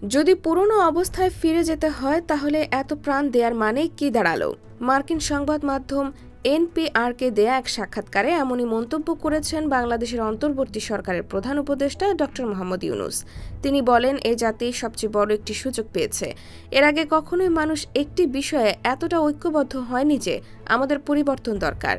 যদি পুরনো অবস্থায় ফিরে যেতে হয় তাহলে এত প্রাণ দেওয়ার মানে কি দাঁড়ালো? মার্কিন সংবাদ মাধ্যম এনপিআরকে দেয়া এক সাক্ষাৎকারে এমনই মন্তব্য করেছেন বাংলাদেশের অন্তর্বর্তী সরকারের প্রধান উপদেষ্টা ড. মোহাম্মদ ইউনূস। তিনি বলেন, এই জাতি সবচেয়ে বড় একটি সুযোগ পেয়েছে। এর আগে কখনোই মানুষ একটি বিষয়ে এতটা ঐক্যবদ্ধ হয়নি যে আমাদের পরিবর্তন দরকার।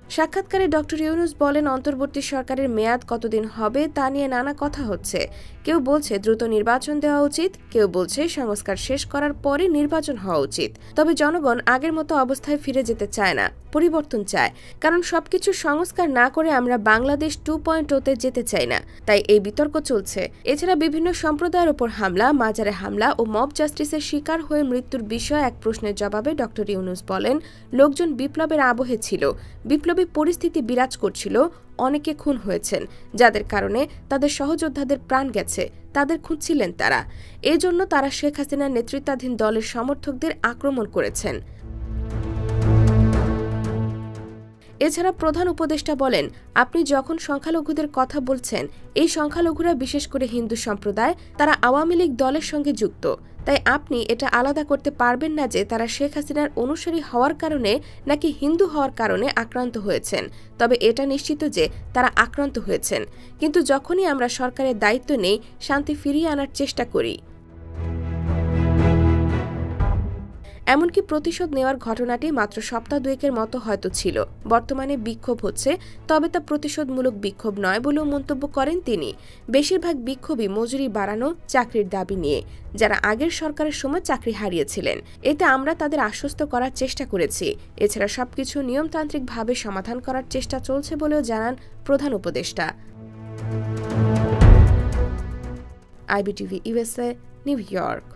সাক্ষাৎকারে ড. ইউনূস বলেন, অন্তর্বর্তী সরকারের মেয়াদ কতদিন হবে তা নিয়ে নানা কথা হচ্ছে। কেউ বলছে দ্রুত নির্বাচন দেওয়া উচিত, কেউ বলছে সংস্কার শেষ করার পরে নির্বাচন হওয়া উচিত। তবে জনগণ আগের মতো অবস্থায় ফিরে যেতে চায় না, পরিবর্তন চায়। কারণ সবকিছু সংস্কার না করে আমরা বাংলাদেশ 2.0-তে যেতে চাই না। তাই এই বিতর্ক চলছে। এছাড়া বিভিন্ন সম্প্রদায়ের ওপর হামলা, মাজারে হামলা ও মব জাস্টিসের শিকার হয়ে মৃত্যুর বিষয়ে এক প্রশ্নের জবাবে ড. ইউনূস বলেন, লোকজন বিপ্লবের আবহে ছিল, বিপ্লবী পরিস্থিতি বিরাজ করছিল, অনেকে খুন হয়েছেন, যাদের কারণে তাদের সহযোদ্ধাদের প্রাণ গেছে, তাদের খুঁজছিলেন তারা। এজন্য তারা শেখ হাসিনার নেতৃত্বাধীন দলের সমর্থকদের আক্রমণ করেছেন। এছাড়া প্রধান উপদেষ্টা বলেন, আপনি যখন সংখ্যালঘুদের কথা বলছেন, এই সংখ্যালঘুরা বিশেষ করে হিন্দু সম্প্রদায়, তারা আওয়ামী লীগ দলের সঙ্গে যুক্ত। তাই আপনি এটা আলাদা করতে পারবেন না যে তারা শেখ হাসিনার অনুসারী হওয়ার কারণে নাকি হিন্দু হওয়ার কারণে আক্রান্ত হয়েছেন। তবে এটা নিশ্চিত যে তারা আক্রান্ত হয়েছেন। কিন্তু যখনই আমরা সরকারের দায়িত্ব নেই, শান্তি ফিরিয়ে আনার চেষ্টা করি। এমনকি প্রতিশোধ নেওয়ার ঘটনাটি মাত্র সপ্তাহ দুয়েকের মতো হয়তো ছিল। বর্তমানে বিক্ষোভ হচ্ছে, তবে তা প্রতিশোধমূলক বিক্ষোভ নয় বলেও মন্তব্য করেন তিনি। বেশিরভাগ বিক্ষোভই মজুরি বাড়ানো, চাকরির দাবি নিয়ে, যারা আগের সরকারের সময় চাকরি হারিয়েছিলেন। এতে আমরা তাদের আশ্বস্ত করার চেষ্টা করেছি। এছাড়া সবকিছু নিয়মতান্ত্রিকভাবে সমাধান করার চেষ্টা চলছে বলেও জানান প্রধান উপদেষ্টা। IBTV USA, new York.